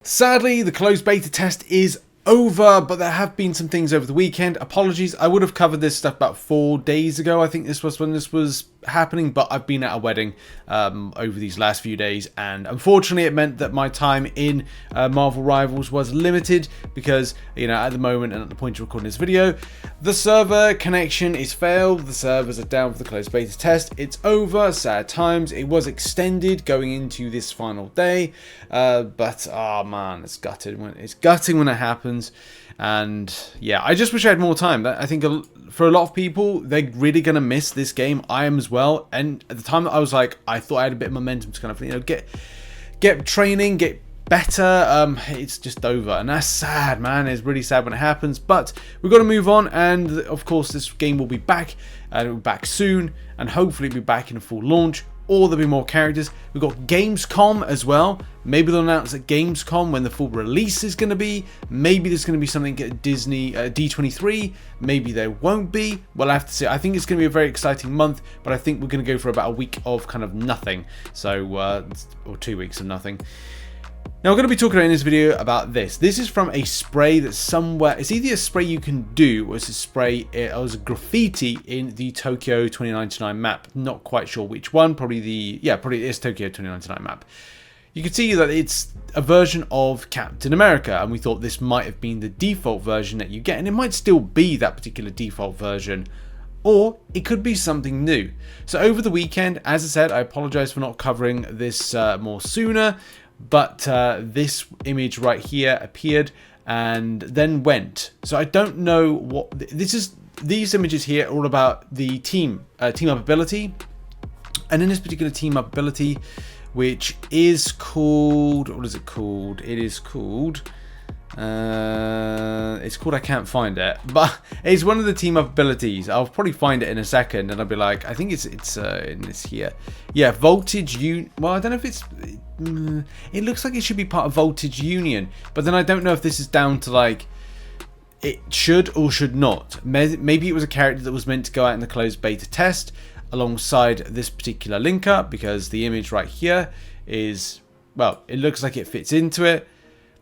Sadly, the closed beta test is over, but there have been some things over the weekend. Apologies, I would have covered this stuff about 4 days ago. I think this was when this was happening, but I've been at a wedding over these last few days, and unfortunately it meant that my time in Marvel Rivals was limited because, you know, at the moment and at the point of recording this video, the server connection is failed. The servers are down for the closed beta test. It's over. Sad times. It was extended going into this final day, but oh man, it's gutting when it happens. And yeah, I just wish I had more time. I think for a lot of people, they're really going to miss this game. I am as well. And at the time I was like, I thought I had a bit of momentum to kind of, you know, get training, get better. It's just over, and that's sad, man. It's really sad when it happens, but we've got to move on. And of course, this game will be back, and it will be back soon, and hopefully be back in a full launch, or there'll be more characters. We've got Gamescom as well. Maybe they'll announce at Gamescom when the full release is going to be. Maybe there's going to be something at Disney D23. Maybe there won't be. We'll have to see. I think it's going to be a very exciting month, but I think we're going to go for about a week of kind of nothing. So, or 2 weeks of nothing. Now, we're going to be talking in this video about this. This is from a spray that's somewhere. It's either a spray you can do, or it's a spray, it was a graffiti in the Tokyo 2099 map. Not quite sure which one. Probably it is Tokyo 2099 map. You can see that it's a version of Captain America, and we thought this might have been the default version that you get, and it might still be that particular default version, or it could be something new. So over the weekend, as I said, I apologize for not covering this more sooner. But this image right here appeared and then went. So I don't know what this is. These images here are all about the team up ability, and in this particular team up ability, which is called, what is it called? It is called. It's called, I can't find it, but it's one of the team up abilities. I'll probably find it in a second, and I'll be like, I think it's in this here. Yeah, Voltage well, I don't know if it's. It looks like it should be part of Voltage Union, but then I don't know if this is down to like it should or should not. Maybe it was a character that was meant to go out in the closed beta test alongside this particular link up, because the image right here is, well, it looks like it fits into it.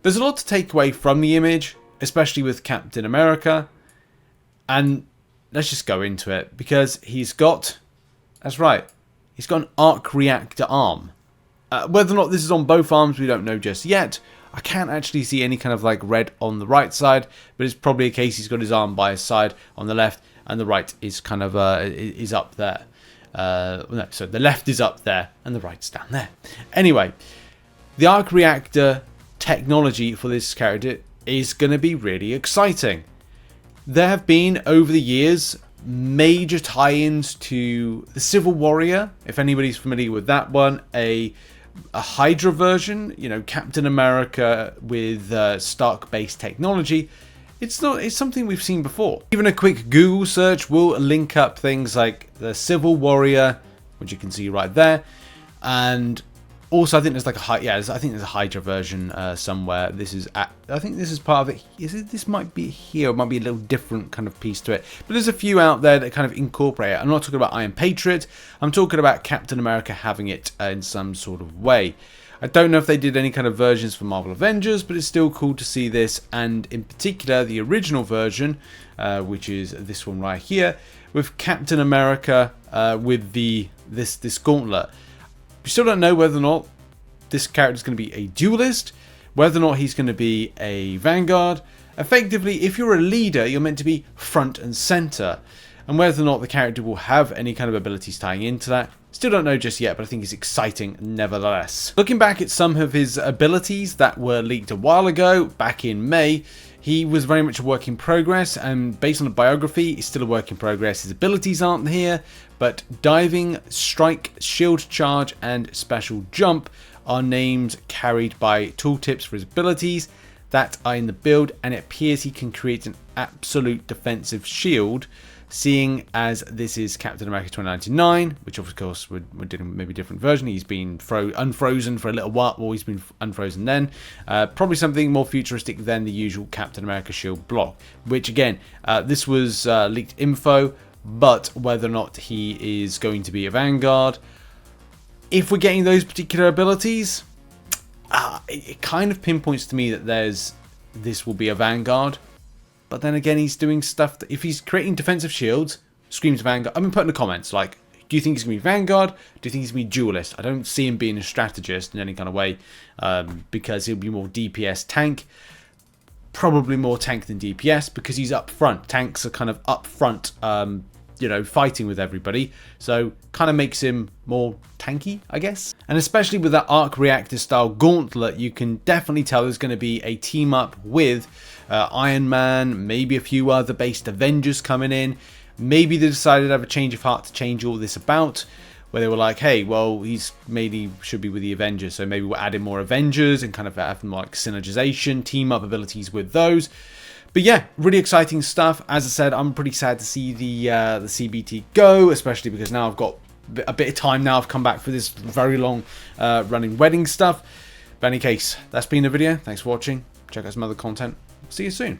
There's a lot to take away from the image, especially with Captain America, and let's just go into it, because he's got, that's right, he's got an arc reactor arm. Whether or not this is on both arms, we don't know just yet. I can't actually see any kind of like red on the right side, but it's probably a case he's got his arm by his side on the left, and the right is kind of is up there. No, so the left is up there, and the right's down there. Anyway, the arc reactor technology for this character is going to be really exciting. There have been, over the years, major tie-ins to the Civil Warrior, if anybody's familiar with that one, a Hydra version, you know, Captain America with Stark-based technology. It's something we've seen before. Even a quick Google search will link up things like the Civil Warrior, which you can see right there, and also I think there's like I think there's a Hydra version somewhere. I think this is part of it. This might be here. It might be a little different kind of piece to it. But there's a few out there that kind of incorporate it. I'm not talking about Iron Patriot. I'm talking about Captain America having it in some sort of way. I don't know if they did any kind of versions for Marvel Avengers, but it's still cool to see this. And in particular, the original version, which is this one right here, with Captain America with this gauntlet. We still don't know whether or not this character is going to be a duelist, whether or not he's going to be a Vanguard. Effectively, if you're a leader, you're meant to be front and center. And whether or not the character will have any kind of abilities tying into that, still don't know just yet, but I think it's exciting nevertheless. Looking back at some of his abilities that were leaked a while ago, back in May, he was very much a work in progress, and based on the biography, he's still a work in progress. His abilities aren't here, but diving, strike, shield charge, and special jump are names carried by tooltips for his abilities that are in the build, and it appears he can create an absolute defensive shield, seeing as this is Captain America 2099, which of course we're doing maybe a different version. He's been unfrozen for a little while, or he's been unfrozen then. Probably something more futuristic than the usual Captain America shield block, which again, this was leaked info, but whether or not he is going to be a Vanguard, if we're getting those particular abilities, it kind of pinpoints to me that this will be a Vanguard. But then again, he's doing stuff that if he's creating defensive shields, screams Vanguard. I mean, put in the comments, like, do you think he's going to be Vanguard? Do you think he's going to be Duelist? I don't see him being a strategist in any kind of way, because he'll be more DPS tank. Probably more tank than DPS because he's up front. Tanks are kind of up front, you know, fighting with everybody. So kind of makes him more tanky, I guess. And especially with that arc reactor style gauntlet, you can definitely tell there's going to be a team up with Iron Man, maybe a few other based Avengers coming in. Maybe they decided to have a change of heart to change all this about, where they were like, hey, well, he's maybe should be with the Avengers, so maybe we'll add in more Avengers and kind of have more like synergization, team up abilities with those. But yeah, really exciting stuff. As I said, I'm pretty sad to see the CBT go, especially because now I've got a bit of time now. I've come back for this very long running wedding stuff. But in any case, that's been the video. Thanks for watching. Check out some other content. See you soon.